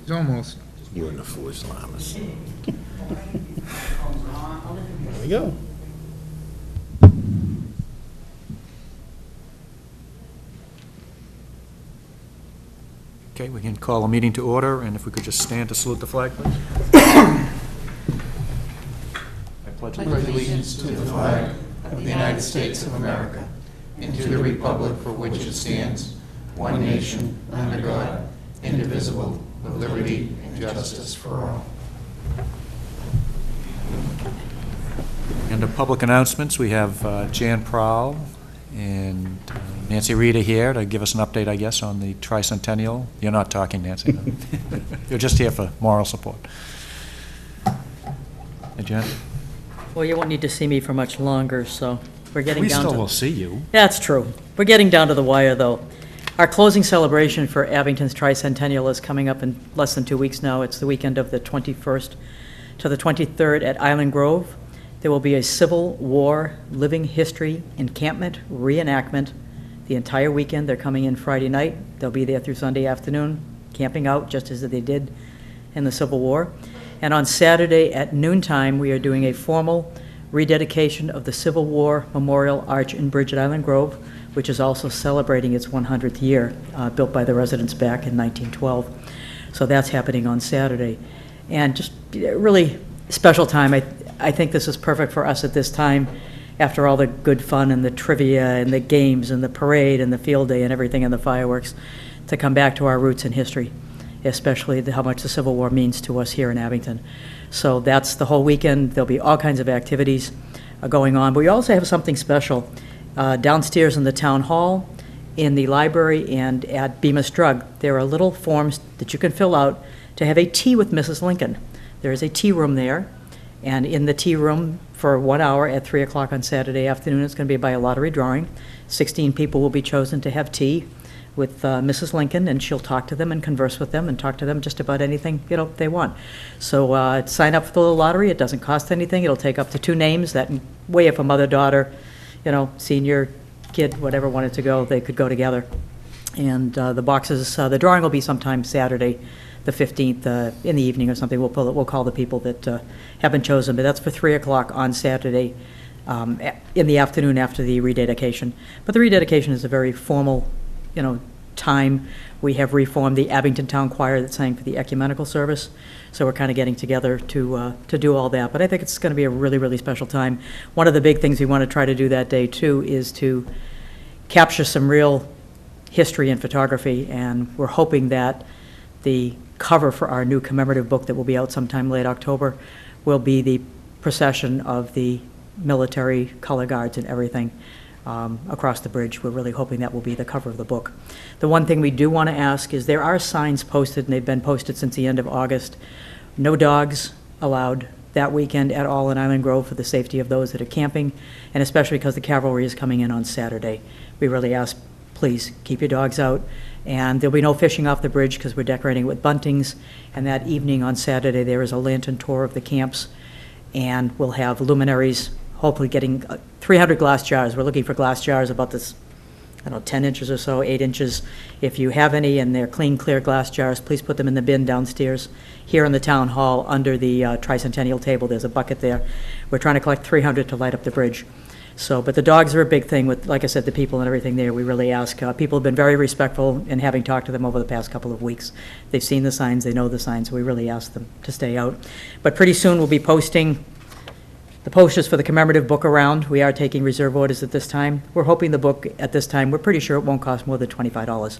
He's almost. You and the four Islamists. There we go. Okay, we can call a meeting to order, and if we could just stand to salute the flag, please. I pledge Pledge allegiance to the flag of the United States of America and to the republic for which it stands, one nation, under God, indivisible, with liberty and justice for all. Under public announcements, we have Jan Prowl and Nancy Rita here to give us an update, I guess, on the tricentennial. You're not talking, Nancy. No. You're just here for moral support. Hey, Jan? Well, you won't need to see me for much longer, so we're getting down to... We still will see you. That's true. We're getting down to the wire, though. Our closing celebration for Abington's tricentennial is coming up in less than 2 weeks now. It's the weekend of the 21st to the 23rd at Island Grove. There will be a Civil War living history encampment reenactment the entire weekend. They're coming in Friday night. They'll be there through Sunday afternoon, camping out just as they did in the Civil War. And on Saturday at noontime, we are doing a formal rededication of the Civil War Memorial Arch and Bridge at Island Grove, which is also celebrating its 100th year, built by the residents back in 1912. So that's happening on Saturday. And just really special time. I think this is perfect for us at this time, after all the good fun and the trivia and the games and the parade and the field day and everything and the fireworks, to come back to our roots in history, especially how much the Civil War means to us here in Abington. So that's the whole weekend. There'll be all kinds of activities going on. But we also have something special downstairs in the town hall, in the library, and at Bemis Drug. There are little forms that you can fill out to have a tea with Mrs. Lincoln. There is a tea room there, and in the tea room for 1 hour at 3 o'clock on Saturday afternoon, it's going to be by a lottery drawing. 16 people will be chosen to have tea with Mrs. Lincoln, and she'll talk to them and converse with them and talk to them just about anything they want. So sign up for the lottery. It doesn't cost anything. It'll take up to 2 names. That way, if a mother, daughter, senior, kid, whatever wanted to go, they could go together. And the boxes, the drawing will be sometime Saturday, the 15th, in the evening or something. We'll call the people that have been chosen, but that's for 3 o'clock on Saturday in the afternoon after the rededication. But the rededication is a very formal, time. We have reformed the Abington Town Choir that sang for the ecumenical service, so we're kind of getting together to do all that. But I think it's going to be a really, really special time. One of the big things we want to try to do that day, too, is to capture some real history and photography, and we're hoping that the cover for our new commemorative book that will be out sometime late October will be the procession of the military color guards and everything across the bridge. We're really hoping that will be the cover of the book. The one thing we do want to ask is there are signs posted, and they've been posted since the end of August. No dogs allowed that weekend at all in Island Grove for the safety of those that are camping, and especially because the cavalry is coming in on Saturday. We really ask, please keep your dogs out. And there'll be no fishing off the bridge because we're decorating it with buntings. And that evening on Saturday, there is a lantern tour of the camps. And we'll have luminaries, hopefully getting 300 glass jars. We're looking for glass jars about this, 10 inches or so, 8 inches. If you have any and they're clean, clear glass jars, please put them in the bin downstairs. Here in the town hall, under the tricentennial table, there's a bucket there. We're trying to collect 300 to light up the bridge. So, but the dogs are a big thing with, like I said, the people and everything there. We really ask. People have been very respectful in having talked to them over the past couple of weeks. They've seen the signs, they know the signs, so we really ask them to stay out. But pretty soon we'll be posting the posters for the commemorative book around. We are taking reserve orders at this time. We're hoping the book at this time, we're pretty sure it won't cost more than $25,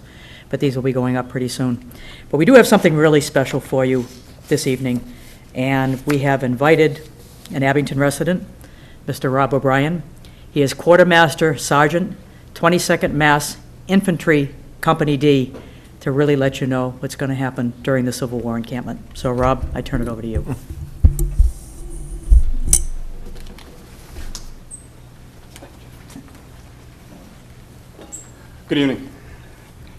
but these will be going up pretty soon. But we do have something really special for you this evening, and we have invited an Abington resident, Mr. Rob O'Brien. He is Quartermaster Sergeant, 22nd Mass Infantry, Company D, to really let you know what's going to happen during the Civil War encampment. So, Rob, I turn it over to you. Good evening.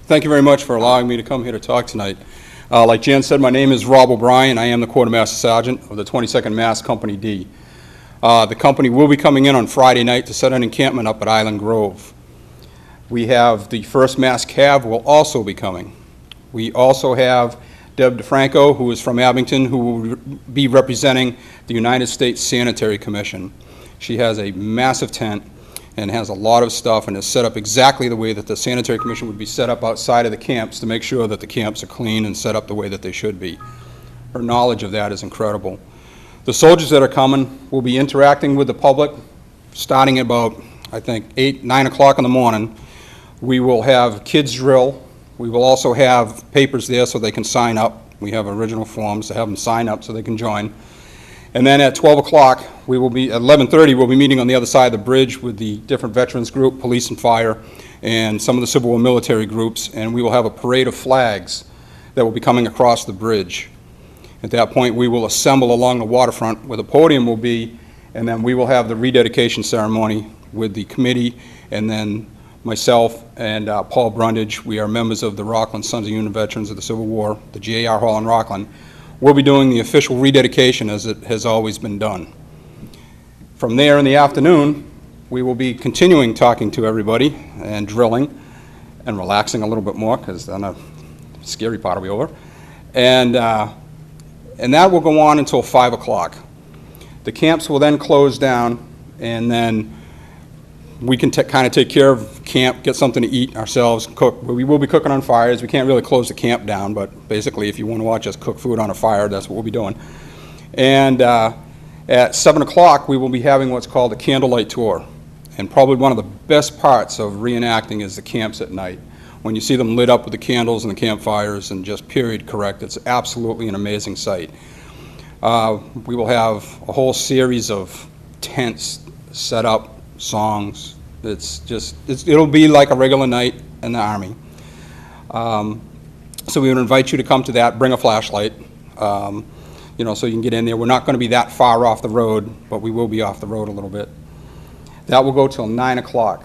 Thank you very much for allowing me to come here to talk tonight. Like Jan said, my name is Rob O'Brien. I am the Quartermaster Sergeant of the 22nd Mass Company D. The company will be coming in on Friday night to set an encampment up at Island Grove. We have the 1st Mass Cav will also be coming. We also have Deb DeFranco, who is from Abington, who will be representing the United States Sanitary Commission. She has a massive tent and has a lot of stuff and is set up exactly the way that the Sanitary Commission would be set up outside of the camps to make sure that the camps are clean and set up the way that they should be. Her knowledge of that is incredible. The soldiers that are coming will be interacting with the public starting about, I think, 8, 9 o'clock in the morning. We will have kids drill. We will also have papers there so they can sign up. We have original forms to have them sign up so they can join. And then at 12 o'clock, we will be, at 11:30, we'll be meeting on the other side of the bridge with the different veterans group, police and fire, and some of the civil and military groups, and we will have a parade of flags that will be coming across the bridge. At that point, we will assemble along the waterfront where the podium will be, and then we will have the rededication ceremony with the committee, and then myself and Paul Brundage. We are members of the Rockland Sons of Union Veterans of the Civil War, the GAR Hall in Rockland. We'll be doing the official rededication as it has always been done. From there in the afternoon, we will be continuing talking to everybody and drilling and relaxing a little bit more because then the scary part will be over. And that will go on until 5 o'clock. The camps will then close down, and then we can kind of take care of camp, get something to eat ourselves, cook. We will be cooking on fires. We can't really close the camp down, but basically if you want to watch us cook food on a fire, that's what we'll be doing. And at 7 o'clock, we will be having what's called a candlelight tour. And probably one of the best parts of reenacting is the camps at night. When you see them lit up with the candles and the campfires and just period correct, it's absolutely an amazing sight. We will have a whole series of tents set up, songs. It'll be like a regular night in the Army. So we would invite you to come to that, bring a flashlight, so you can get in there. We're not going to be that far off the road, but we will be off the road a little bit. That will go till 9 o'clock.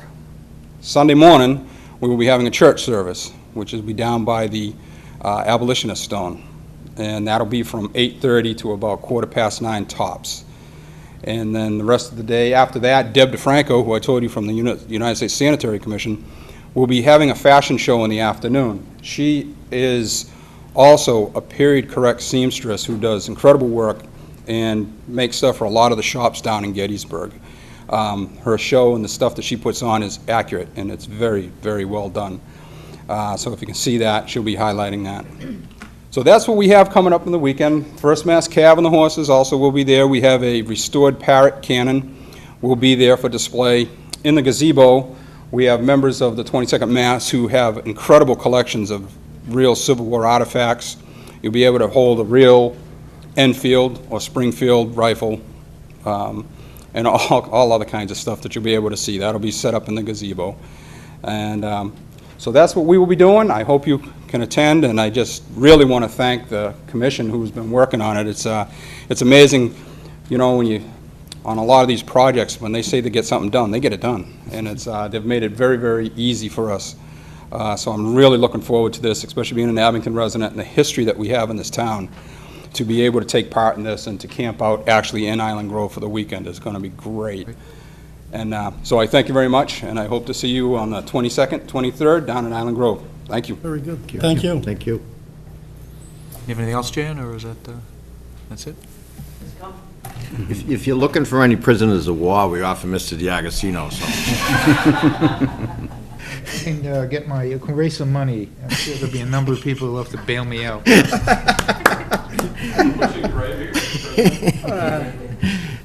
Sunday morning, we will be having a church service, which will be down by the Abolitionist Stone. And that'll be from 8:30 to about 9:15 tops. And then the rest of the day after that, Deb DeFranco, who I told you from the United States Sanitary Commission, will be having a fashion show in the afternoon. She is also a period-correct seamstress who does incredible work and makes stuff for a lot of the shops down in Gettysburg. Her show and the stuff that she puts on is accurate, and it's very, very well done. So if you can see that, she'll be highlighting that. So that's what we have coming up in the weekend. First Mass Cav and the horses also will be there. We have a restored parrot cannon will be there for display. In the gazebo, we have members of the 22nd Mass who have incredible collections of real Civil War artifacts. You'll be able to hold a real Enfield or Springfield rifle and all other kinds of stuff that you'll be able to see. That'll be set up in the gazebo. And so that's what we will be doing. I hope you can attend, and I just really want to thank the commission who's been working on it. It's amazing, when you, on a lot of these projects, when they say they get something done, they get it done. And they've made it very, very easy for us. So I'm really looking forward to this, especially being an Abington resident and the history that we have in this town. To be able to take part in this and to camp out actually in Island Grove for the weekend is going to be great. And so I thank you very much, and I hope to see you on the 22nd, 23rd down in Island Grove. Thank you. Very good. Thank you. Thank you. You have anything else, Jan, or is that, that's it? If you're looking for any prisoners of war, we offer Mr. D'Agostino, so. You can raise some money. I'm sure there'll be a number of people who'll have to bail me out.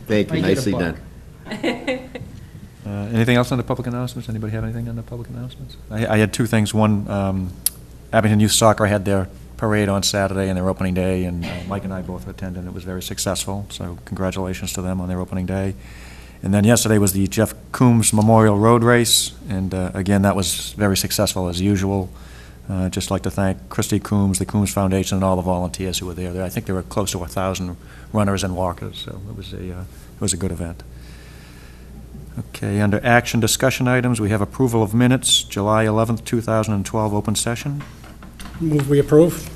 Thank you, I get a nicely buck. done. Anything else on the public announcements? Anybody have anything on the public announcements? I had two things. One, Abington Youth Soccer had their parade on Saturday and their opening day, and Mike and I both attended, and it was very successful, so congratulations to them on their opening day. And then yesterday was the Jeff Coombs Memorial Road Race, and again, that was very successful as usual. Just like to thank Christy Coombs, the Coombs Foundation, and all the volunteers who were there. I think there were close to 1,000 runners and walkers, so it was a good event. Okay, under action discussion items, we have approval of minutes, July 11th, 2012, open session. Move we approve.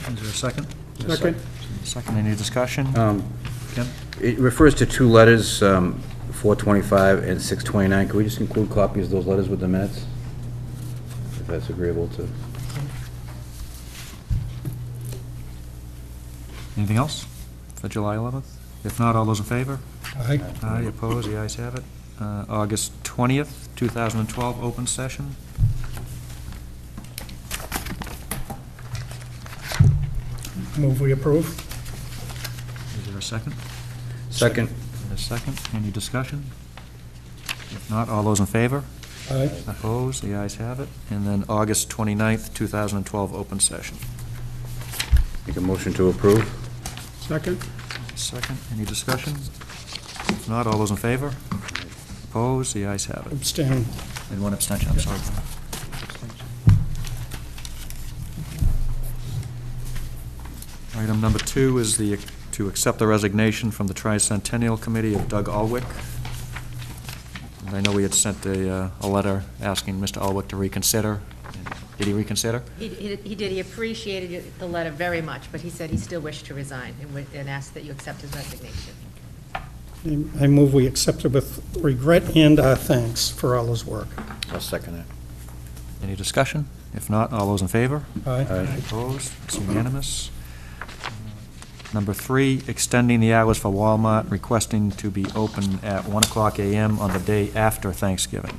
Is there a second? Second. Second, any discussion? Ken? It refers to two letters, 425 and 629. Can we just include copies of those letters with the minutes? If that's agreeable to. Anything else for July 11th? If not, all those in favor? Aye. Aye, opposed, the ayes have it. August 20th, 2012, open session. Move we approve. Is there a second? Second. A second. Any discussion? If not, all those in favor? Aye. Opposed, the ayes have it. And then August 29th, 2012, open session. Make a motion to approve. Second. Second. Any discussion? If not, all those in favor? Opposed, the ayes have it. Abstain. And one abstention, I'm sorry. Item number 2 is to accept the resignation from the Tricentennial Committee of Doug Ulwick. And I know we had sent a letter asking Mr. Ulwick to reconsider. Did he reconsider? He did. He appreciated the letter very much, but he said he still wished to resign and asked that you accept his resignation. I move we accept it with regret and our thanks for all his work. I'll second it. Any discussion? If not, all those in favor? Aye. Opposed? It's unanimous. Number 3, extending the hours for Walmart, requesting to be open at 1:00 a.m. on the day after Thanksgiving.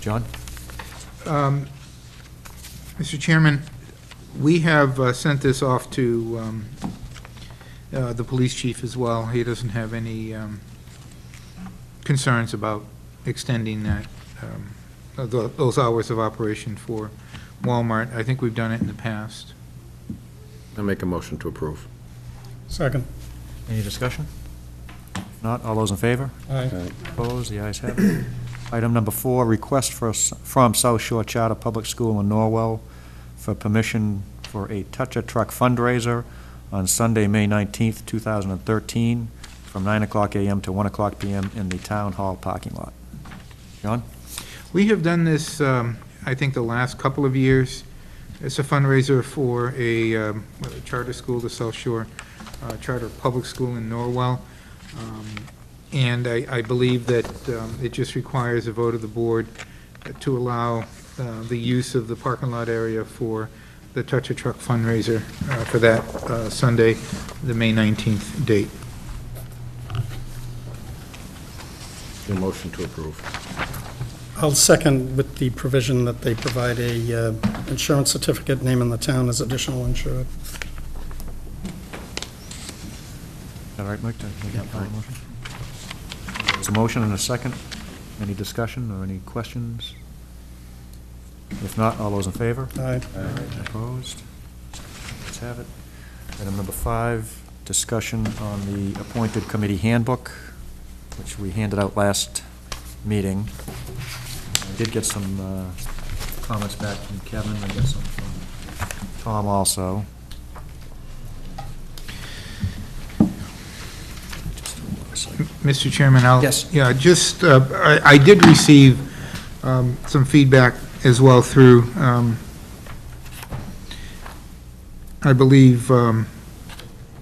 John? Mr. Chairman, we have sent this off to the police chief as well. He doesn't have any concerns about extending that, those hours of operation for Walmart. I think we've done it in the past. I'll make a motion to approve. Second. Any discussion? If not, all those in favor? Aye. Opposed? The ayes have it. Item number 4, request from South Shore Charter Public School in Norwell for permission for a touch-a-truck fundraiser on Sunday, May 19th, 2013, from 9:00 a.m. to 1:00 p.m. in the Town Hall parking lot. John? We have done this, I think, the last couple of years. It's a fundraiser for a charter school, the South Shore Charter Public School in Norwell. And I believe that it just requires a vote of the board to allow the use of the parking lot area for the Touch-a-Truck fundraiser for that Sunday, the May 19th date. A motion to approve. I'll second with the provision that they provide a insurance certificate naming the town as additional insured. All right, Mike? There's a motion and a second. Any discussion or any questions? If not, all those in favor? Aye. Opposed? Let's have it. Item number 5, discussion on the appointed committee handbook, which we handed out last meeting. I did get some comments back from Kevin, I got some from Tom also. Mr. Chairman, Yes. Yeah, just, I did receive some feedback as well through, I believe,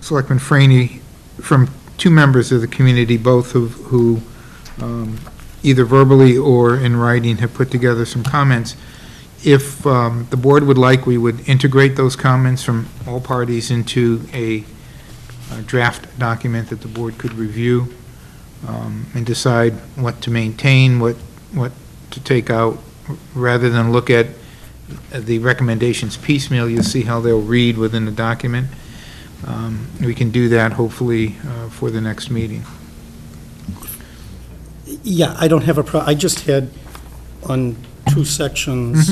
Selectman Franey, from 2 members of the community, both who either verbally or in writing have put together some comments. If the board would like, we would integrate those comments from all parties into a draft document that the board could review and decide what to maintain, what to take out, rather than look at the recommendations piecemeal. You'll see how they'll read within the document. We can do that hopefully for the next meeting. Yeah, I don't have I just had on 2 sections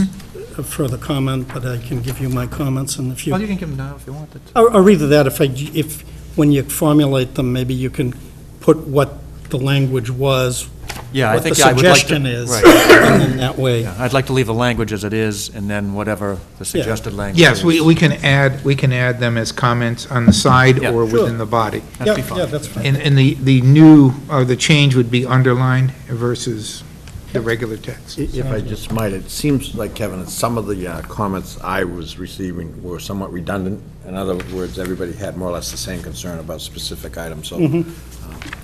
a further comment, but I can give you my comments, and if you... Well, you can give them now if you want it. Or either that, if when you formulate them, maybe you can put what the language was, Yeah, I what the think I would like to... suggestion is, Right. and then that way. Yeah, I'd like to leave the language as it is, and then whatever the suggested language is. Yes, we can add them as comments on the side Yeah. or Sure. within the body. That'd be fine. Yeah, that's fine. And the new, or the change would be underlined versus the regular text. If I just might, it seems like, Kevin, that some of the comments I was receiving were somewhat redundant. In other words, everybody had more or less the same concern about specific items, so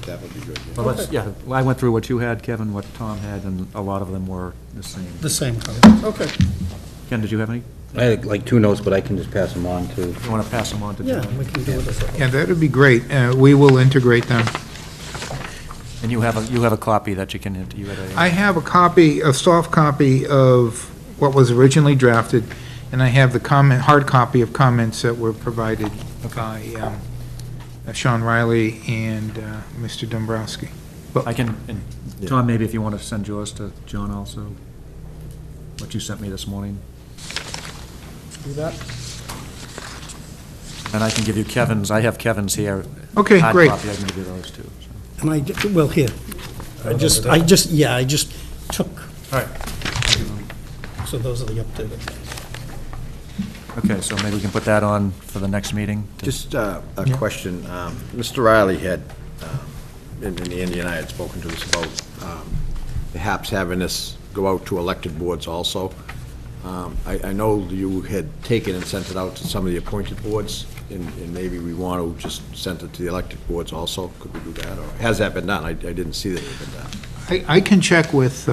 that would be good. Well, let's, yeah, I went through what you had, Kevin, what Tom had, and a lot of them were the same. The same comment. Okay. Ken, did you have any I had like 2 notes, but I can just pass them on to... You want to pass them on to Yeah, John? we can do it as a whole. Yeah, that would be great. We will integrate them. And you have a copy that you can, you had a... I have a copy, a soft copy of what was originally drafted, and I have the hard copy of comments that were provided by Sean Riley and Mr. Dombrowski. I can, and Tom, maybe if you want to send yours to John also, what you sent me this morning. Do that. And I can give you Kevin's, I have Kevin's here. Okay, Hard great. copy, I can give you those too. so. And well, here, I just took, All right. so those are the updated things. Okay, so maybe we can put that on for the next meeting? Just a question. Mr. Riley had, and Andy and I had spoken to this about perhaps having this go out to elected boards also. I know you had taken and sent it out to some of the appointed boards, and maybe we want to just send it to the elected boards also. Could we do that, or has that been done? I didn't see that it had been done. I can check with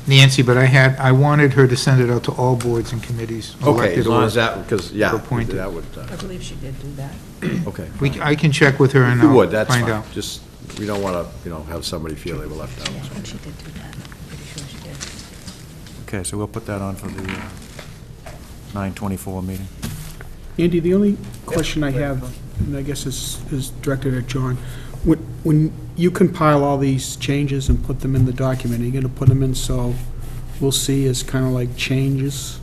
Nancy, but I wanted her to send it out to all boards and committees, Okay, elected as long or as that, because, yeah, appointed. that would, I believe she did do that. okay. I can check with her and If you I'll would, that's find fine. out. Just, we don't want to, have somebody feel they were left out. Yeah, I think she did do that. Pretty sure she did. Okay, so we'll put that on for the 9:24 meeting. Andy, the only question I have, and I guess is directed at John, when you compile all these changes and put them in the document, are you going to put them in so we'll see as kind of like changes?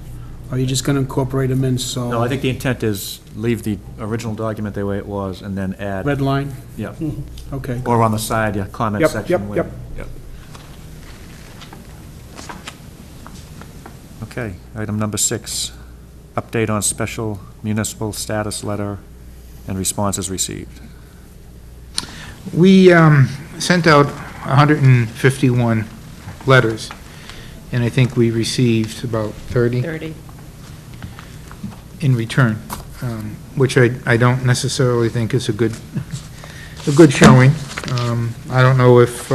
Or are you just going to incorporate them in so? No, I think the intent is leave the original document the way it was and then add. Red line? Yeah, Okay. or on the side, yeah, comment Yep, section. yep, where- yep. Yep. Okay, item number 6, update on special municipal status letter and responses received. We sent out 151 letters, and I think we received about 30 30. in return, which I don't necessarily think is a good showing. I don't know if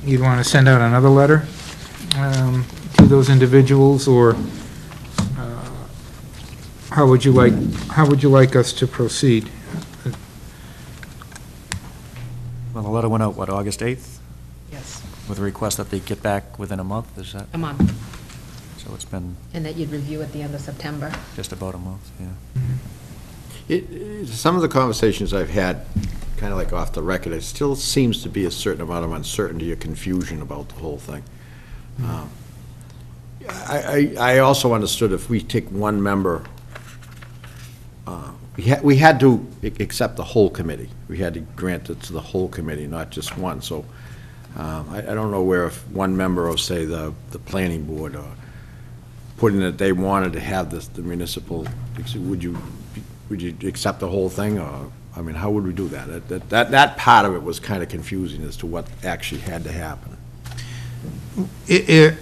you'd want to send out another letter to those individuals, or how would you like us to proceed? Well, the letter went out, what, August 8th? Yes, With a request that they get back within a month, is that? a month. So it's been And that you'd review at the end of September. just about a month, yeah. Some of the conversations I've had, kind of like off the record, it still seems to be a certain amount of uncertainty or confusion about the whole thing. I also understood if we take one member, we had to accept the whole committee. We had to grant it to the whole committee, not just one. So I don't know where if one member of, say, the planning board, or put in that they wanted to have the municipal, would you accept the whole thing, or, I mean, how would we do that? That part of it was kind of confusing as to what actually had to happen.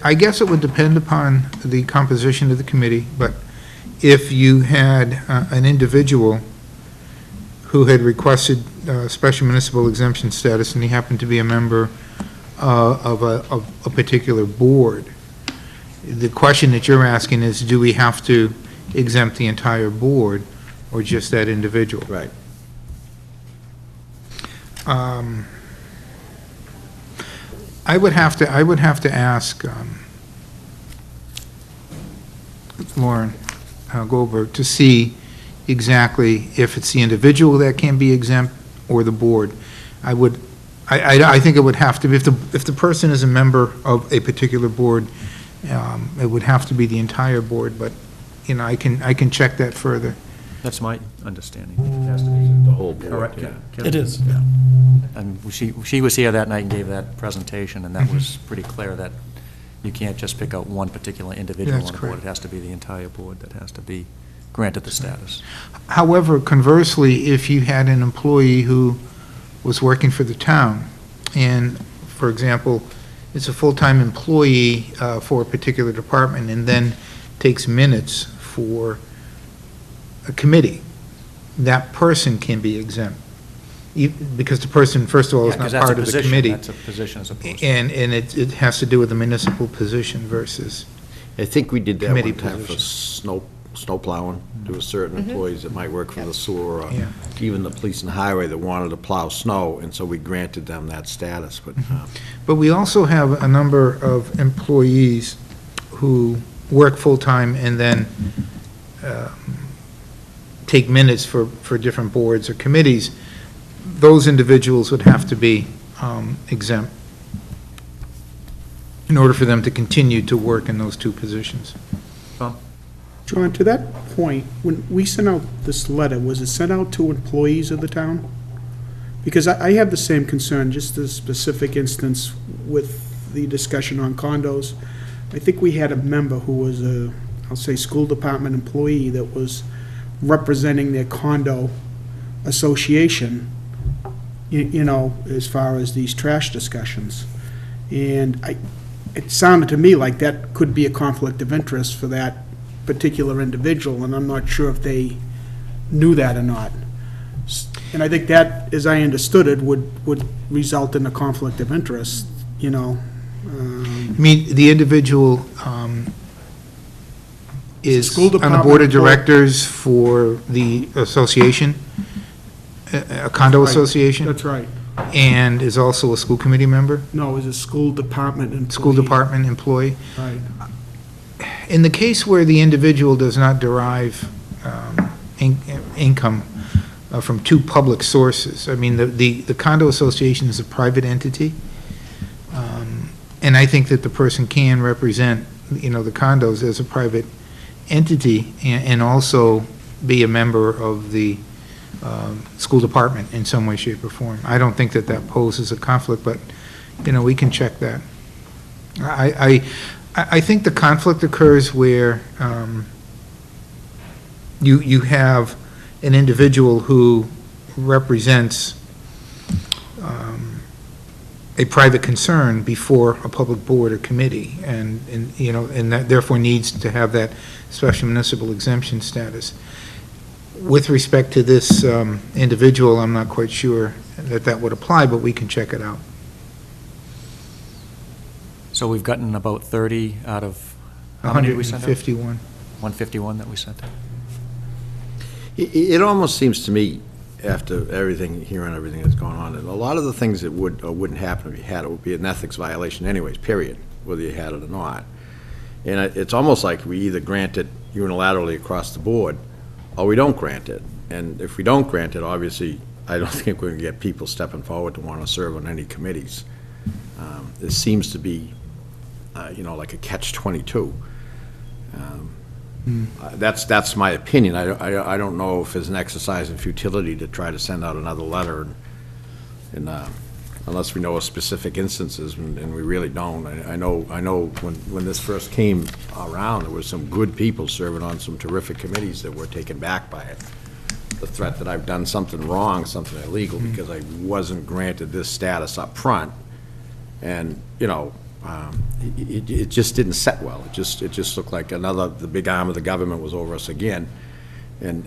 I guess it would depend upon the composition of the committee, but if you had an individual who had requested special municipal exemption status, and he happened to be a member of a particular board, the question that you're asking is, do we have to exempt the entire board, or just that individual? Right. I would have to ask Lauren Goldberg to see exactly if it's the individual that can be exempt or the board. I think it would have to be, if the person is a member of a particular board, it would have to be the entire board, but, I can check that further. That's my understanding. It has to be The whole board. correct. Yeah. It is. And she was here that night and gave that presentation, and that was pretty clear that you can't just pick out one particular individual on That's the board. correct. It has to be the entire board that has to be granted the status. However, conversely, if you had an employee who was working for the town, and, for example, is a full-time employee for a particular department, and then takes minutes for a committee, that person can be exempt. because the person, first of all, is Yeah, 'cause not that's a part of the position. committee. That's a position as opposed to. And it has to do with the municipal position versus, I think we did that Committee one time for position. snow plowing. There were certain employees that might work for the sewer, or Yeah. even the police and highway that wanted to plow snow, and so we granted them that status, but, but we also have a number of employees who work full-time and then take minutes for different boards or committees. Those individuals would have to be exempt in order for them to continue to work in those two positions. John, to that point, when we sent out this letter, was it sent out to employees of the town? Because I have the same concern, just a specific instance with the discussion on condos. I think we had a member who was a, I'll say, school department employee that was representing their condo association, you know, as far as these trash discussions. And it sounded to me like that could be a conflict of interest for that particular individual, and I'm not sure if they knew that or not. And I think that, as I understood it, would result in a conflict of interest, you know. I mean, the individual is School on the department board of employee. directors for the association, a condo Right. association, That's right. and is also a school committee member, No, it was a school department employee. school department employee. Right. In the case where the individual does not derive income from two public sources, I mean, the condo association is a private entity, and I think that the person can represent, you know, the condos as a private entity and also be a member of the school department in some way, shape, or form. I don't think that that poses a conflict, but, you know, we can check that. I think the conflict occurs where you have an individual who represents a private concern before a public board or committee, and you know, and that therefore needs to have that special municipal exemption status. With respect to this individual, I'm not quite sure that would apply, but we can check it out. So we've gotten about 30 out of, how many did we send out? 151. 151 that we sent out? it almost seems to me, after everything, hearing everything that's going on, that a lot of the things that would or wouldn't happen if you had it would be an ethics violation anyways, period, whether you had it or not. And it's almost like we either grant it unilaterally across the board, or we don't grant it. And if we don't grant it, obviously, I don't think we're going to get people stepping forward to want to serve on any committees. It seems to be, you know, like a catch-22. That's my opinion. I don't know if it's an exercise in futility to try to send out another letter, and unless we know of specific instances, and we really don't. I know when this first came around, there was some good people serving on some terrific committees that were taken back by it. The threat that I've done something wrong, something illegal, because I wasn't granted this status up front, and, you know, it just didn't set well. It just looked like the big arm of the government was over us again. And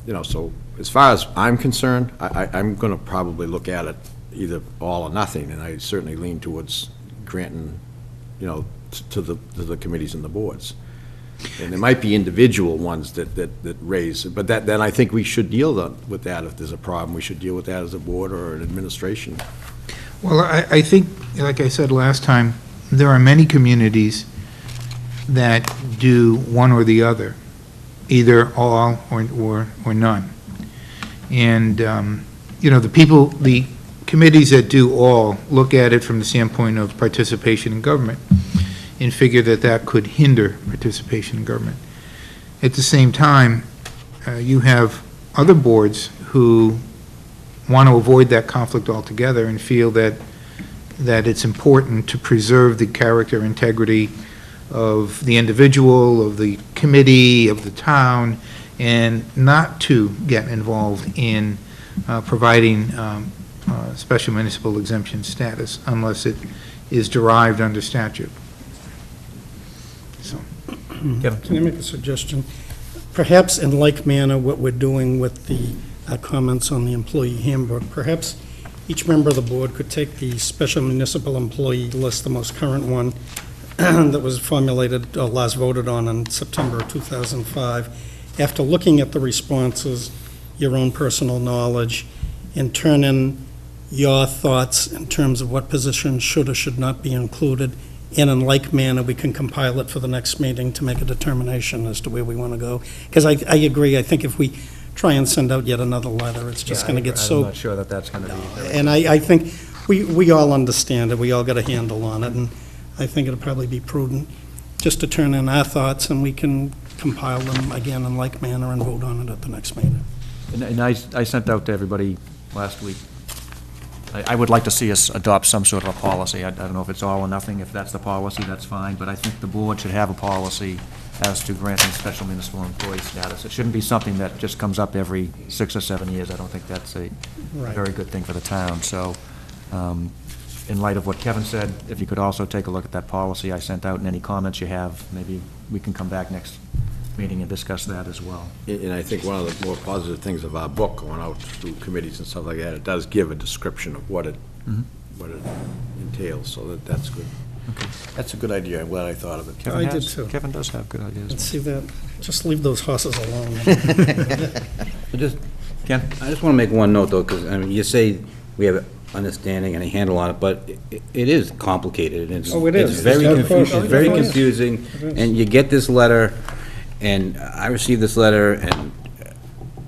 you know, so as far as I'm concerned, I'm going to probably look at it either all or nothing, and I certainly lean towards granting, you know, to the committees and the boards. And there might be individual ones that raise, but then I think we should deal with that. If there's a problem, we should deal with that as a board or an administration. Well, I think, like I said last time, there are many communities that do one or the other, either all or none. And, you know, the committees that do all look at it from the standpoint of participation in government and figure that could hinder participation in government. At the same time, you have other boards who want to avoid that conflict altogether and feel that it's important to preserve the character, integrity of the individual, of the committee, of the town, and not to get involved in providing special municipal exemption status unless it is derived under statute. So, Can I make a suggestion? Perhaps in like manner, what we're doing with the comments on the employee handbook. Perhaps each member of the board could take the special municipal employee list, the most current one, that was formulated, last voted on in September of 2005. After looking at the responses, your own personal knowledge, and turn in your thoughts in terms of what positions should or should not be included, and in like manner, we can compile it for the next meeting to make a determination as to where we want to go. Because I agree, I think if we try and send out yet another letter, it's just going to get so... I'm not sure that that's going to be... And I think we all understand it, we all got a handle on it, and I think it'll probably be prudent just to turn in our thoughts, and we can compile them again in like manner and vote on it at the next meeting. And I sent out to everybody last week, I would like to see us adopt some sort of a policy. I don't know if it's all or nothing. If that's the policy, that's fine, but I think the board should have a policy as to granting special municipal employee status. It shouldn't be something that just comes up every 6 or 7 years. I don't think that's a Right. very good thing for the town. So, in light of what Kevin said, if you could also take a look at that policy I sent out and any comments you have, maybe we can come back next meeting and discuss that as well. And I think one of the more positive things of our book, going out through committees and stuff like that, it does give a description of what it entails, so that's good. Okay. That's a good idea. I'm glad I thought of it. Kevin I has- did too. Kevin does have good Let's ideas. see that, just leave those horses alone. Ken? I just want to make one note, though, because, I mean, you say we have an understanding and a handle on it, but it is complicated. And Oh, it is. It's very Of course. confusing, it's very Oh, yeah. confusing, It is. and you get this letter, and I received this letter,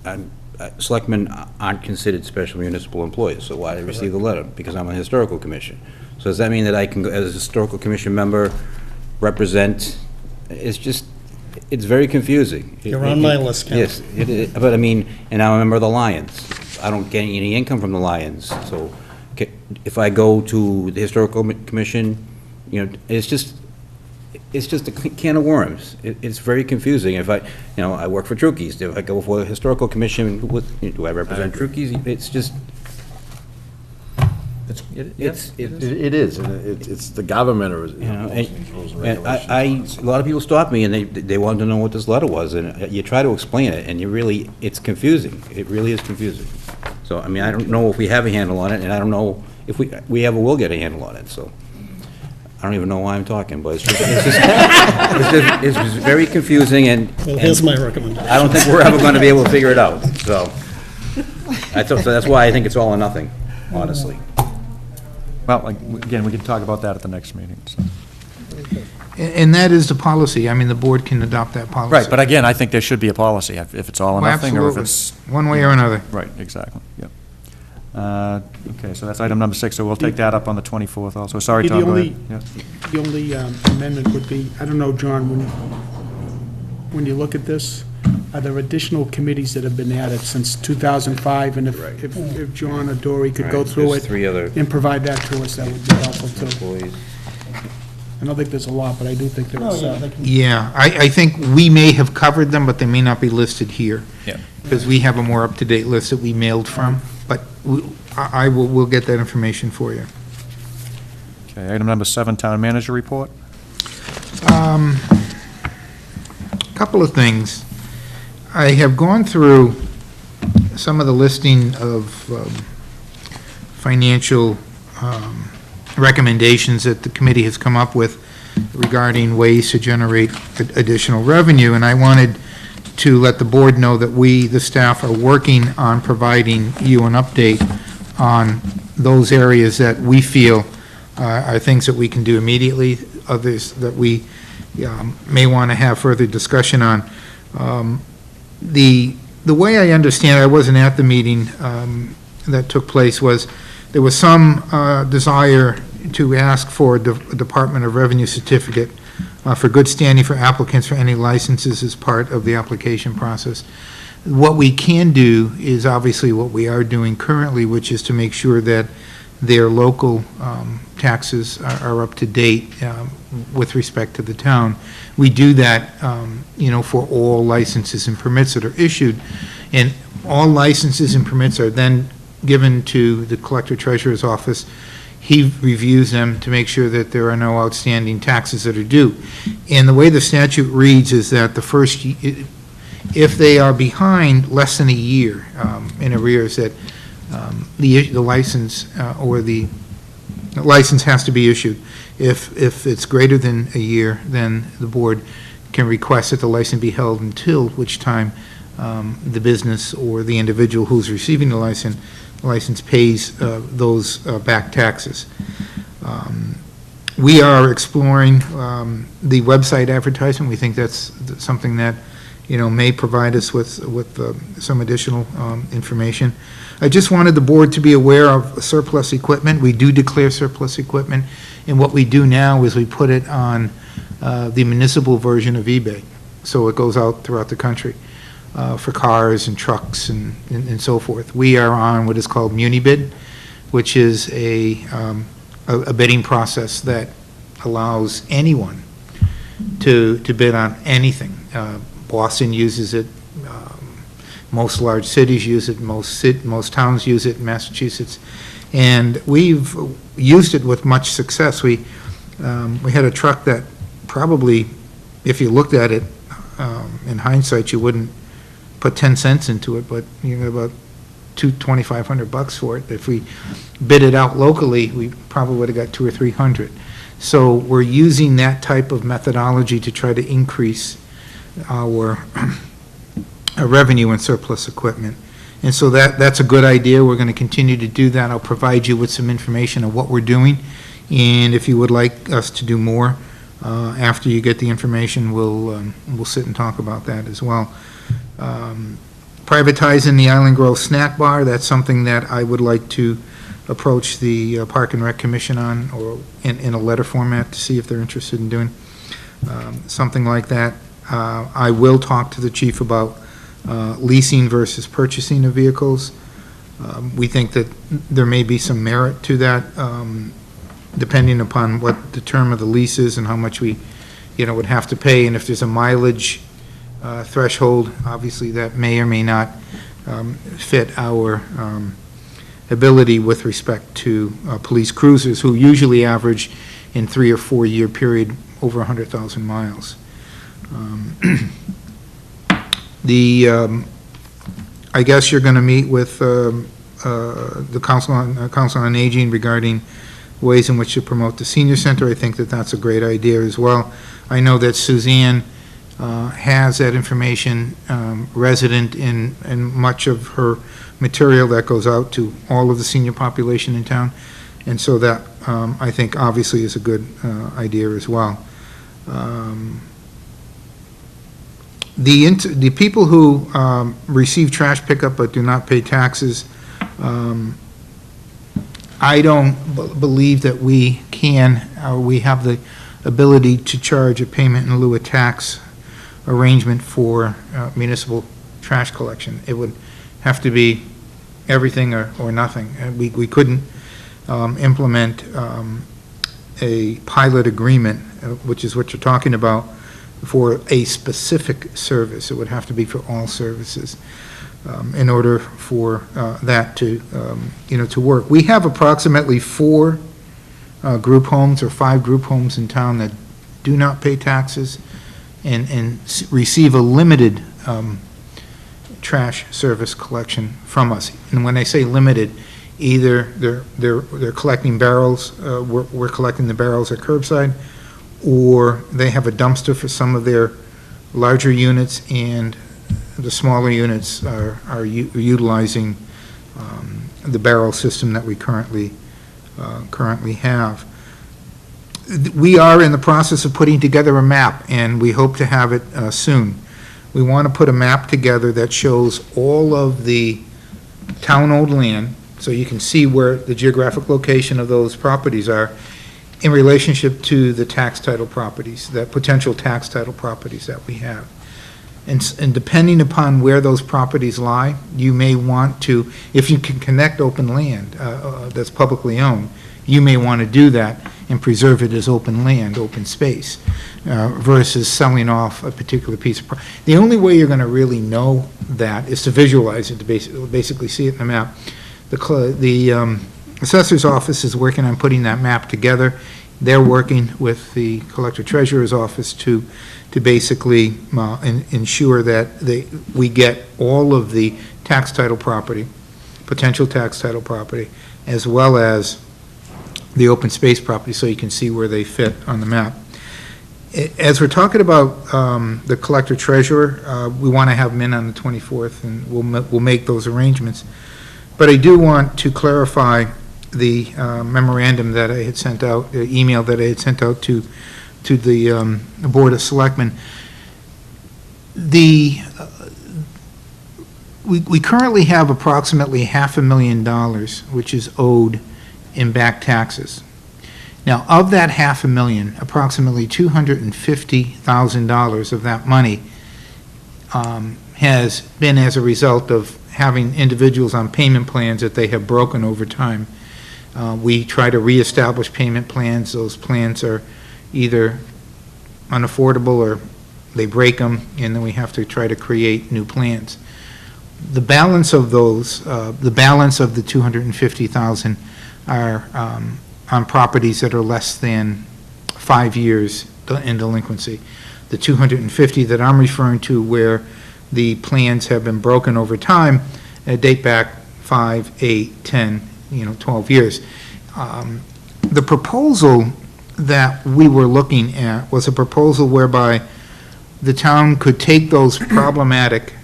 and selectmen aren't considered special municipal employees, so why did I receive the letter? Because I'm on the historical commission. So does that mean that I can, as a historical commission member, represent, it's very confusing. You're on my list, Ken. Yes, but I mean, and I'm a member of the Lions. I don't get any income from the Lions, so if I go to the historical commission, it's just a can of worms. It's very confusing. If I work for Trukey's, if I go for the historical commission, do I represent Trukey's? It's just, It is, and it's the government or, rules and and regulations. a lot of people stop me, and they wanted to know what this letter was, and you try to explain it, and it's confusing. It really is confusing. So, I mean, I don't know if we have a handle on it, and I don't know if we ever will get a handle on it, so. I don't even know why I'm talking, but it's just very confusing, and Well, here's my recommendation. I don't think we're ever going to be able to figure it out, so. So that's why I think it's all or nothing, honestly. Well, again, we can talk about that at the next meeting, so. And that is the policy. I mean, the board can adopt that policy. Right, but again, I think there should be a policy, if it's all or Well, nothing, or if absolutely. it's... One way or another. Right, exactly, yep. Okay, so that's item number 6, so we'll take that up on the 24th also. Sorry, The Tom, go only- ahead. Yeah. The only amendment would be, I don't know, John, when you look at this, are there additional committees that have been added since 2005? And if John or Dory could go Right, through there's it 3 other and provide that to us, that would be helpful too. employees. I don't think there's a lot, but I do think there is. Yeah, I think we may have covered them, but they may not be listed here. Yeah. Because we have a more up-to-date list that we mailed from, but we'll get that information for you. Okay, item number 7, town manager report. Couple of things. I have gone through some of the listing of financial recommendations that the committee has come up with regarding ways to generate additional revenue, and I wanted to let the board know that we, the staff, are working on providing you an update on those areas that we feel are things that we can do immediately, others that we may want to have further discussion on. The way I understand it, I wasn't at the meeting that took place, was there was some desire to ask for a Department of Revenue certificate for good standing for applicants for any licenses as part of the application process. What we can do is obviously what we are doing currently, which is to make sure that their local taxes are up to date with respect to the town. We do that, for all licenses and permits that are issued, and all licenses and permits are then given to the Collector Treasurer's office. He reviews them to make sure that there are no outstanding taxes that are due. And the way the statute reads is that the first, If they are behind less than a year in arrears, that the license or the license has to be issued. If it's greater than a year, then the board can request that the license be held until which time the business or the individual who's receiving the license pays those back taxes. We are exploring the website advertising. We think that's something that, may provide us with some additional information. I just wanted the board to be aware of surplus equipment. We do declare surplus equipment, and what we do now is we put it on the municipal version of eBay, so it goes out throughout the country for cars and trucks and so forth. We are on what is called MuniBid, which is a bidding process that allows anyone to bid on anything. Boston uses it. Most large cities use it. Most towns use it in Massachusetts, and we've used it with much success. We had a truck that probably, if you looked at it in hindsight, you wouldn't put 10 cents into it, but you got about $2,500 for it. If we bid it out locally, we probably would have got $200 or $300. So we're using that type of methodology to try to increase our revenue in surplus equipment. And so that's a good idea. We're going to continue to do that. I'll provide you with some information on what we're doing. And if you would like us to do more, after you get the information, we'll sit and talk about that as well. Privatizing the Island Grove Snack Bar, that's something that I would like to approach the Park and Rec Commission on, or in a letter format, to see if they're interested in doing something like that. I will talk to the chief about leasing versus purchasing of vehicles. We think that there may be some merit to that, depending upon what the term of the lease is and how much we, would have to pay. And if there's a mileage threshold, obviously that may or may not fit our ability with respect to police cruisers, who usually average in 3 or 4 year period over 100,000 miles. I guess you're going to meet with the Council on Aging regarding ways in which to promote the senior center. I think that that's a great idea as well. I know that Suzanne has that information resident in much of her material that goes out to all of the senior population in town, and so that I think obviously is a good idea as well. The people who receive trash pickup but do not pay taxes, I don't believe that we can, or we have the ability to charge a payment in lieu of tax arrangement for municipal trash collection. It would have to be everything or nothing. And we couldn't implement a pilot agreement, which is what you're talking about, for a specific service. It would have to be for all services in order for that to, to work. We have approximately 4 group homes or 5 group homes in town that do not pay taxes and receive a limited trash service collection from us. And when I say limited, either they're collecting barrels, we're collecting the barrels at curbside, or they have a dumpster for some of their larger units, and the smaller units are utilizing the barrel system that we currently have. We are in the process of putting together a map, and we hope to have it soon. We want to put a map together that shows all of the town-owned land, so you can see where the geographic location of those properties are in relationship to the tax title properties, the potential tax title properties that we have. And depending upon where those properties lie, you may want to, if you can connect open land that's publicly owned, you may want to do that and preserve it as open land, open space, versus selling off a particular piece of property. The only way you're going to really know that is to visualize it, to basically see it in the map. The assessor's office is working on putting that map together, They're working with the Collector Treasurer's Office to basically ensure that we get all of the tax title property, potential tax title property, as well as the open space property, so you can see where they fit on the map. As we're talking about the Collector Treasurer, we want to have them in on the 24th, and we'll make those arrangements. But I do want to clarify the memorandum that I had sent out, the email that I had sent out to the Board of Selectmen. We currently have approximately $500,000, which is owed in back taxes. Now, of that $500,000, approximately $250,000 of that money has been as a result of having individuals on payment plans that they have broken over time. We try to reestablish payment plans. Those plans are either unaffordable or they break them, and then we have to try to create new plans. The balance of those, the balance of the $250,000 are on properties that are less than 5 years in delinquency. The $250 that I'm referring to, where the plans have been broken over time, date back 5, 8, 10, 12 years. The proposal that we were looking at was a proposal whereby the town could take those problematic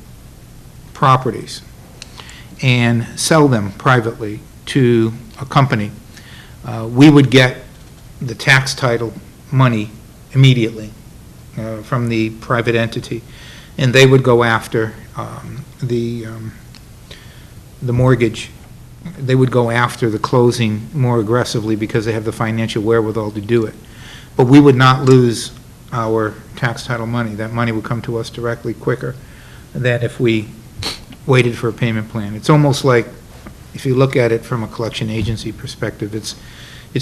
properties and sell them privately to a company. We would get the tax title money immediately from the private entity, and they would go after the mortgage. They would go after the closing more aggressively because they have the financial wherewithal to do it. But we would not lose our tax title money. That money would come to us directly quicker than if we waited for a payment plan. It's almost like, if you look at it from a collection agency perspective, it's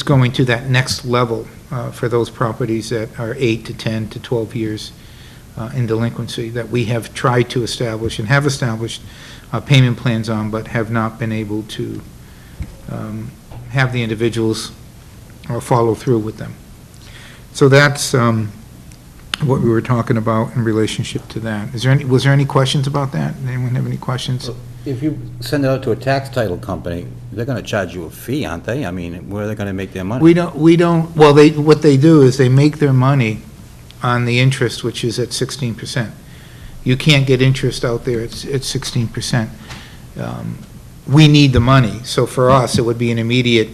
going to that next level for those properties that are 8 to 10 to 12 years in delinquency that we have tried to establish and have established payment plans on, but have not been able to have the individuals follow through with them. So that's what we were talking about in relationship to that. Was there any questions about that? Anyone have any questions? If you send it out to a tax title company, they're going to charge you a fee, aren't they? I mean, where are they going to make their money? We don't, well, what they do is they make their money on the interest, which is at 16%. You can't get interest out there at 16%. We need the money, so for us, it would be an immediate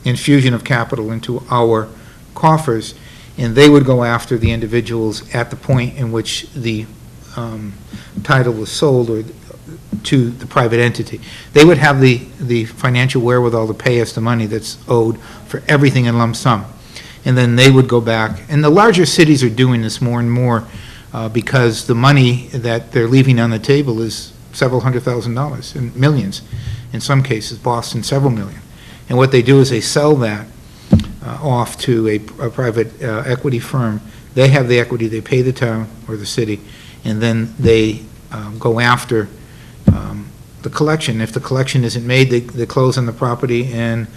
infusion of capital into our coffers, and they would go after the individuals at the point in which the title was sold or to the private entity. They would have the financial wherewithal to pay us the money that's owed for everything in lump sum. And then they would go back, and the larger cities are doing this more and more because the money that they're leaving on the table is several $100,000 and millions. In some cases, Boston, several million. And what they do is they sell that off to a private equity firm. They have the equity, they pay the town or the city, and then they go after the collection. If the collection isn't made, they close on the property, and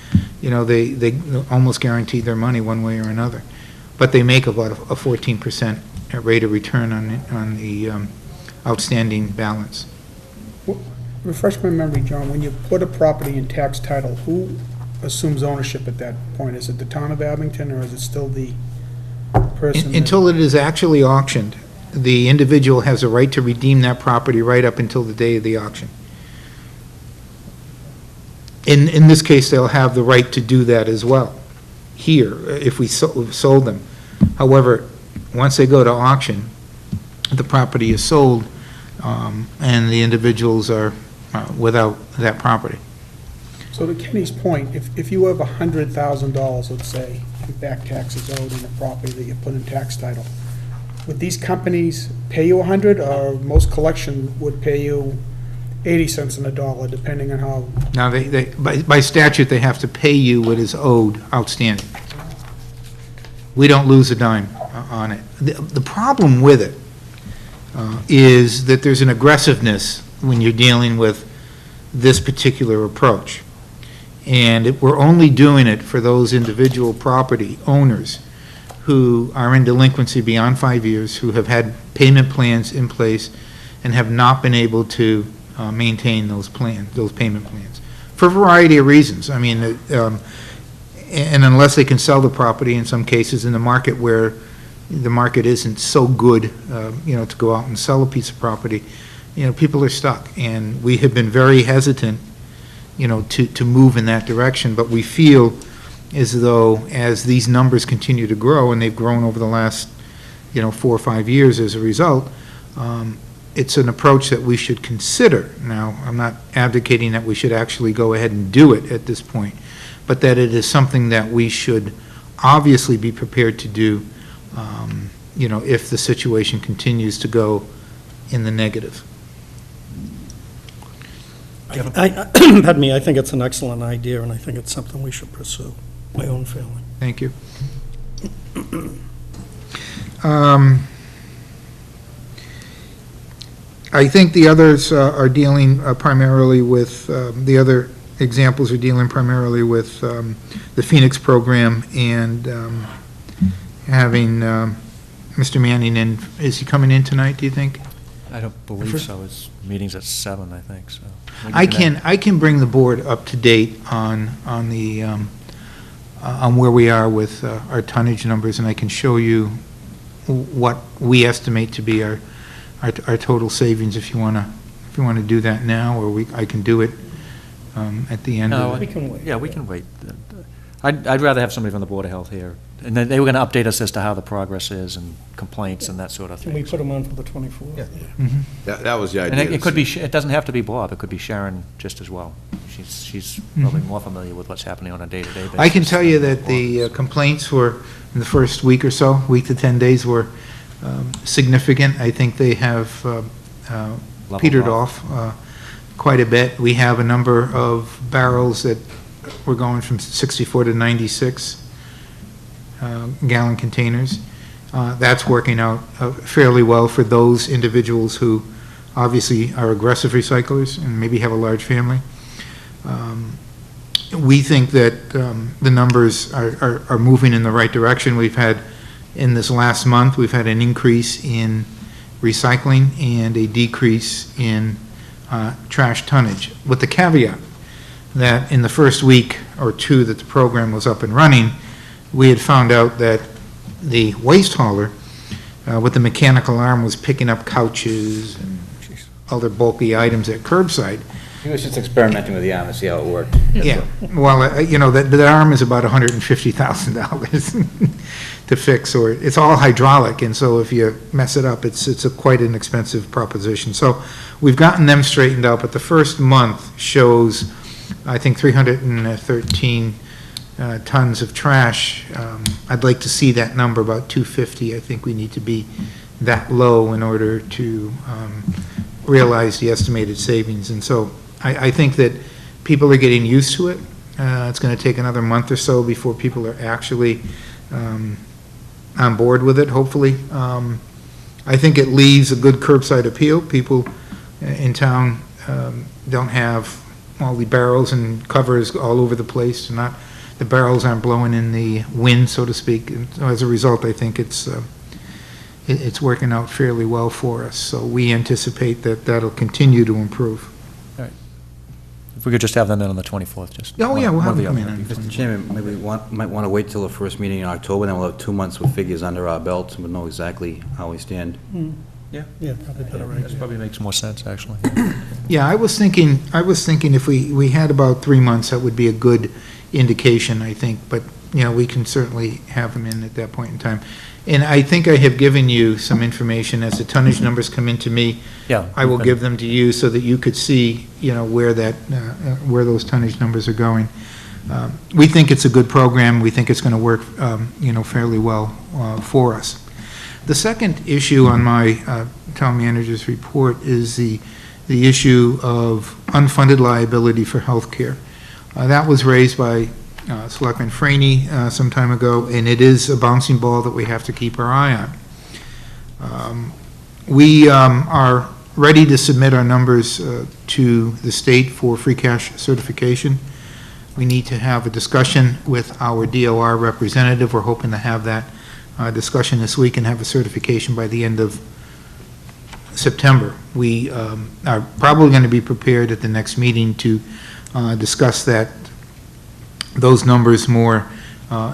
they almost guarantee their money one way or another. But they make about a 14% rate of return on the outstanding balance. Refresh my memory, John, when you put a property in tax title, who assumes ownership at that point? Is it the town of Abington, or is it still the person? Until it is actually auctioned, the individual has a right to redeem that property right up until the day of the auction. In this case, they'll have the right to do that as well here, if we sold them. However, once they go to auction, the property is sold, and the individuals are without that property. So to Kenny's point, if you have $100,000, let's say, in back taxes owed in the property that you put in tax title, would these companies pay you 100, or most collection would pay you 80 cents on the dollar, depending on how? Now, by statute, they have to pay you what is owed outstanding. We don't lose a dime on it. The problem with it is that there's an aggressiveness when you're dealing with this particular approach. And we're only doing it for those individual property owners who are in delinquency beyond 5 years, who have had payment plans in place and have not been able to maintain those payment plans, for a variety of reasons. I mean, and unless they can sell the property in some cases in the market where the market isn't so good, to go out and sell a piece of property, people are stuck. And we have been very hesitant, to move in that direction, but we feel as though as these numbers continue to grow, and they've grown over the last, 4 or 5 years as a result, it's an approach that we should consider. Now, I'm not advocating that we should actually go ahead and do it at this point, but that it is something that we should obviously be prepared to do, if the situation continues to go in the negative. Pardon me, I think it's an excellent idea, and I think it's something we should pursue, my own feeling. Thank you. I think the others are dealing primarily with, the other examples are dealing primarily with the Phoenix program and having Mr. Manning in. Is he coming in tonight, do you think? I don't believe so. His meeting's at 7, I think, so. I can bring the board up to date on the, on where we are with our tonnage numbers, and I can show you what we estimate to be our total savings if you want to do that now, or I can do it at the end of it. We can wait. Yeah, we can wait. I'd rather have somebody from the Board of Health here. And then they were going to update us as to how the progress is and complaints and that sort of Can thing. we put them on for the 24th? Yeah. That was the And idea. it could be, it doesn't have to be Bob, it could be Sharon just as well. She's probably more familiar with what's happening on a day-to-day basis. I can tell you that the complaints were, in the first week or so, week to 10 days, were significant. I think they have petered off quite a bit. We have a number of barrels that we're going from 64 to 96 gallon containers. That's working out fairly well for those individuals who obviously are aggressive recyclers and maybe have a large family. We think that the numbers are moving in the right direction. We've had, in this last month, we've had an increase in recycling and a decrease in trash tonnage, with the caveat that in the first week or two that the program was up and running, we had found out that the waste hauler with the mechanical arm was picking up couches and other bulky items at curbside. He was just experimenting with the arm to see how it worked. Yeah, well, that arm is about $150,000 to fix, or it's all hydraulic, and so if you mess it up, it's quite an expensive proposition. So we've gotten them straightened out, but the first month shows, I think, 313 tons of trash. I'd like to see that number about 250. I think we need to be that low in order to realize the estimated savings. And so I think that people are getting used to it. It's going to take another month or so before people are actually on board with it, hopefully. I think it leaves a good curbside appeal. People in town don't have all the barrels and covers all over the place. The barrels aren't blowing in the wind, so to speak. And as a result, I think it's working out fairly well for us. So we anticipate that that'll continue to improve. All right. If we could just have them in on the 24th, just. Oh, yeah, we'll have them come in. Mr. Chairman, maybe we might want to wait till the first meeting in October, then we'll have 2 months with figures under our belts, and we'll know exactly how we stand. Yeah. Yeah, probably better That idea. probably makes more sense, actually. Yeah, I was thinking if we had about 3 months, that would be a good indication, I think, but, we can certainly have them in at that point in time. And I think I have given you some information as the tonnage numbers come into me. Yeah. I will give them to you so that you could see, where those tonnage numbers are going. We think it's a good program. We think it's going to work, fairly well for us. The second issue on my town manager's report is the issue of unfunded liability for health care. That was raised by Selectman Franey some time ago, and it is a bouncing ball that we have to keep our eye on. We are ready to submit our numbers to the state for free cash certification. We need to have a discussion with our DOR representative. We're hoping to have that discussion this week and have a certification by the end of September. We are probably going to be prepared at the next meeting to discuss those numbers more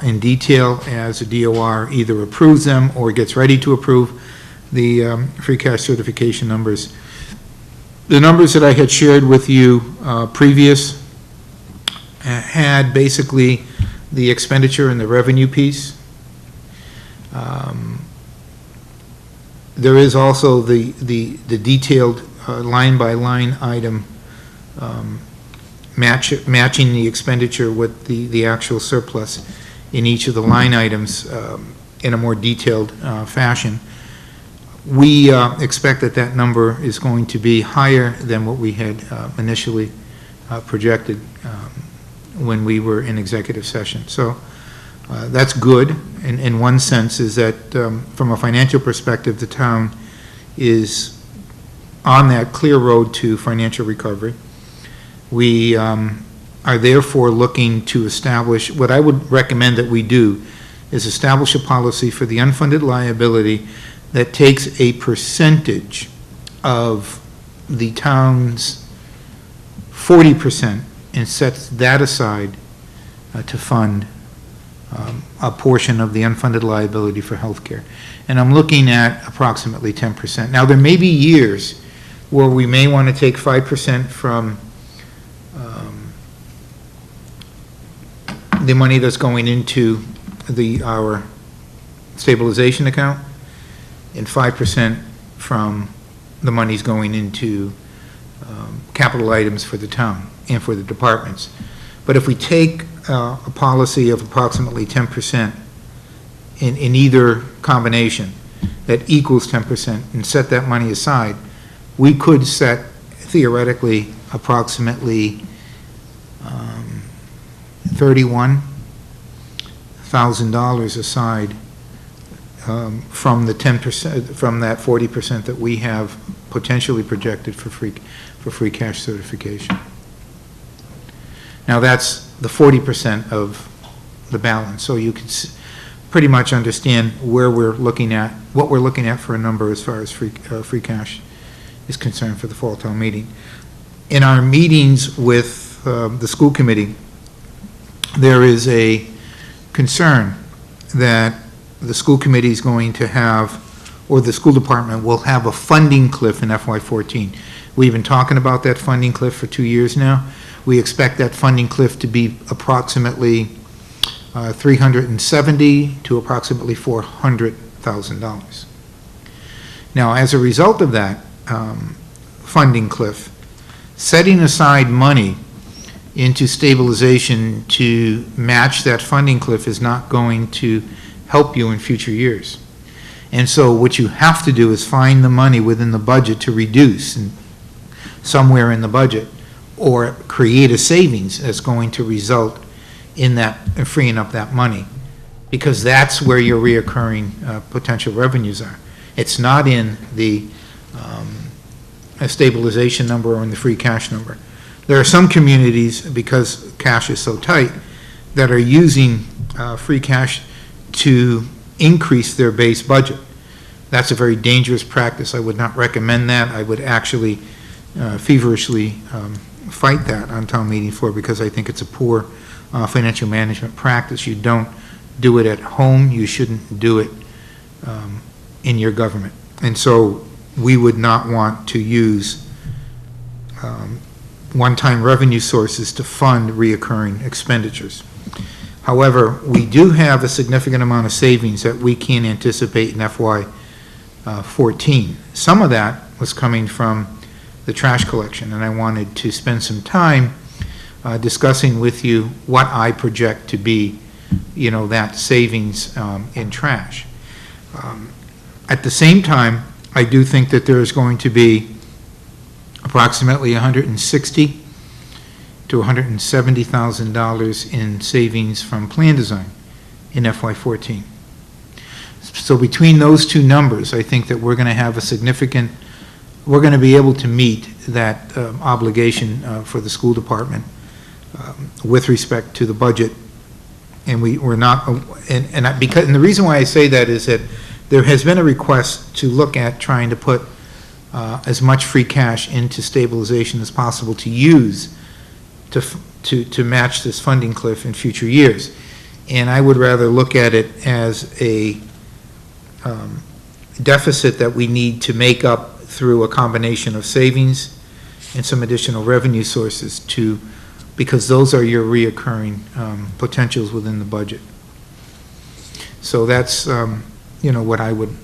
in detail as the DOR either approves them or gets ready to approve the free cash certification numbers. The numbers that I had shared with you previous had basically the expenditure and the revenue piece. There is also the detailed line-by-line item matching the expenditure with the actual surplus in each of the line items in a more detailed fashion. We expect that number is going to be higher than what we had initially projected when we were in executive session. So that's good in one sense, is that from a financial perspective, the town is on that clear road to financial recovery. We are therefore looking to establish, what I would recommend that we do is establish a policy for the unfunded liability that takes a percentage of the town's 40% and sets that aside to fund a portion of the unfunded liability for healthcare. And I'm looking at approximately 10%. Now, there may be years where we may want to take 5% from the money that's going into our stabilization account, and 5% from the monies going into capital items for the town and for the departments. But if we take a policy of approximately 10% in either combination that equals 10% and set that money aside, we could set theoretically approximately $31,000 aside from the 10%, from that 40% that we have potentially projected for free cash certification. Now that's the 40% of the balance, so you can pretty much understand where we're looking at, what we're looking at for a number as far as free cash is concerned for the fall town meeting. In our meetings with the school committee, there is a concern that the school committee is going to have, or the school department will have, a funding cliff in FY14. We've been talking about that funding cliff for 2 years now. We expect that funding cliff to be approximately $370,000 to approximately $400,000. Now, as a result of that funding cliff, setting aside money into stabilization to match that funding cliff is not going to help you in future years. And so what you have to do is find the money within the budget to reduce somewhere in the budget, or create a savings that's going to result in that, freeing up that money, because that's where your reoccurring potential revenues are. It's not in the stabilization number or in the free cash number. There are some communities, because cash is so tight, that are using free cash to increase their base budget. That's a very dangerous practice. I would not recommend that. I would actually feverishly fight that on town meeting floor, because I think it's a poor financial management practice. You don't do it at home. You shouldn't do it in your government. And so we would not want to use one-time revenue sources to fund reoccurring expenditures. However, we do have a significant amount of savings that we can anticipate in FY14. Some of that was coming from the trash collection, and I wanted to spend some time discussing with you what I project to be, that savings in trash. At the same time, I do think that there is going to be approximately $160,000 to $170,000 in savings from plan design in FY14. So between those two numbers, I think that we're going to have a significant, we're going to be able to meet that obligation for the school department with respect to the budget. And we're not, and the reason why I say that is that there has been a request to look at trying to put as much free cash into stabilization as possible to use to match this funding cliff in future years. And I would rather look at it as a deficit that we need to make up through a combination of savings and some additional revenue sources because those are your reoccurring potentials within the budget. So that's, what I would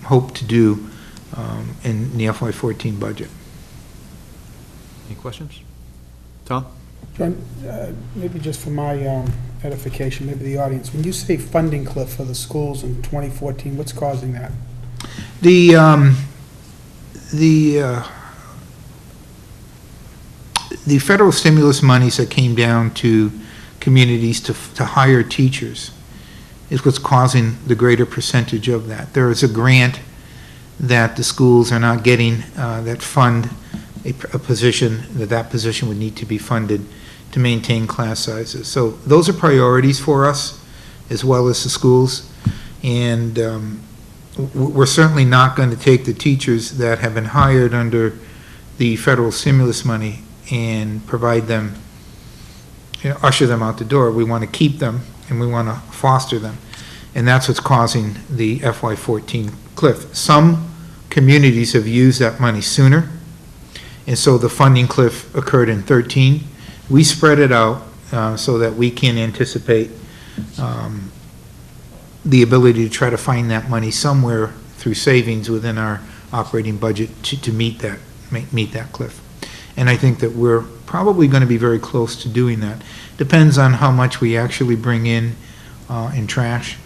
hope to do in the FY14 budget. Any questions? Tom? John, maybe just for my edification, maybe the audience, when you say funding cliff for the schools in 2014, what's causing that? The federal stimulus monies that came down to communities to hire teachers is what's causing the greater percentage of that. There is a grant that the schools are not getting that fund a position, that position would need to be funded to maintain class sizes. So those are priorities for us as well as the schools. And we're certainly not going to take the teachers that have been hired under the federal stimulus money and provide them, usher them out the door. We want to keep them and we want to foster them. And that's what's causing the FY14 cliff. Some communities have used that money sooner, and so the funding cliff occurred in 13. We spread it out so that we can anticipate the ability to try to find that money somewhere through savings within our operating budget to meet that cliff. And I think that we're probably going to be very close to doing that. Depends on how much we actually bring in trash.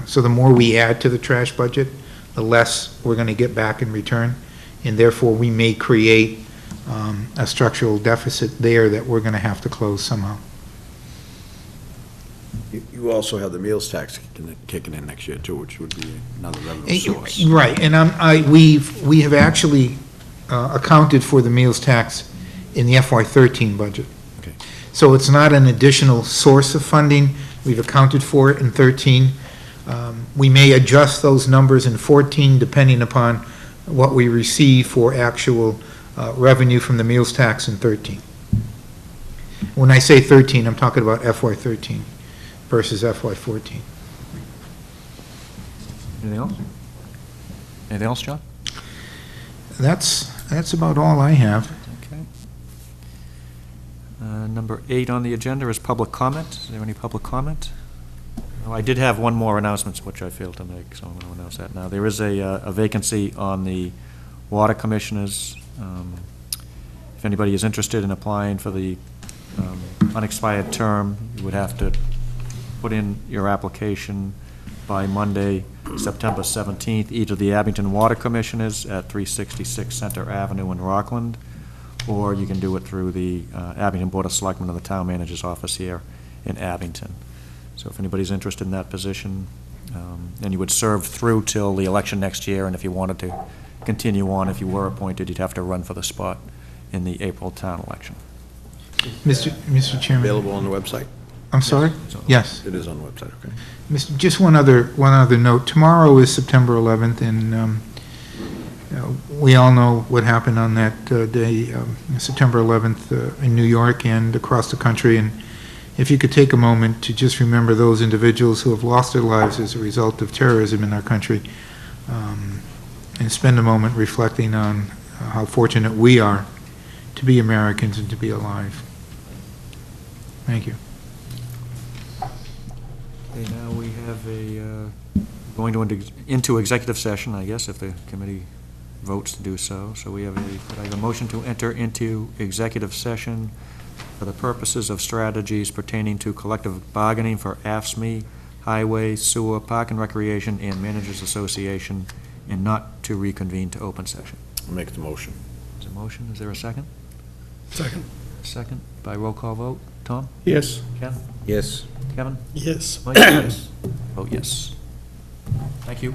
So the more we add to the trash budget, the less we're going to get back in return, and therefore we may create a structural deficit there that we're going to have to close somehow. You also have the meals tax kicking in next year too, which would be another revenue source. Right, and we have actually accounted for the meals tax in the FY13 budget. Okay. So it's not an additional source of funding. We've accounted for it in 13. We may adjust those numbers in 14 depending upon what we receive for actual revenue from the meals tax in 13. When I say 13, I'm talking about FY13 versus FY14. Anything else? Anything else, John? That's about all I have. Okay. Number 8 on the agenda is public comment. Is there any public comment? Oh, I did have one more announcement, which I failed to make, so I'm going to announce that now. There is a vacancy on the Water Commissioners. If anybody is interested in applying for the unexpired term, you would have to put in your application by Monday, September 17th, either the Abington Water Commissioners at 366 Center Avenue in Rockland, or you can do it through the Abington Board of Selectmen or the Town Manager's office here in Abington. So if anybody's interested in that position, and you would serve through till the election next year, and if you wanted to continue on, if you were appointed, you'd have to run for the spot in the April town election. Mr. Chairman. Available on the website? I'm sorry? Yes. It is on the website, okay. Just one other note. Tomorrow is September 11th, and we all know what happened on that day, September 11th, in New York and across the country. And if you could take a moment to just remember those individuals who have lost their lives as a result of terrorism in our country, and spend a moment reflecting on how fortunate we are to be Americans and to be alive. Thank you. Okay, now we have going into executive session, I guess, if the committee votes to do so. So we have could I have a motion to enter into executive session for the purposes of strategies pertaining to collective bargaining for AFSCME, Highway, Sewer, Park and Recreation, and Managers Association, and not to reconvene to open session. I'll make the motion. Is there a motion? Is there a second? Second. Second by roll call vote. Tom? Yes. Ken? Yes. Kevin? Yes. Mike? Yes. Vote yes. Thank you.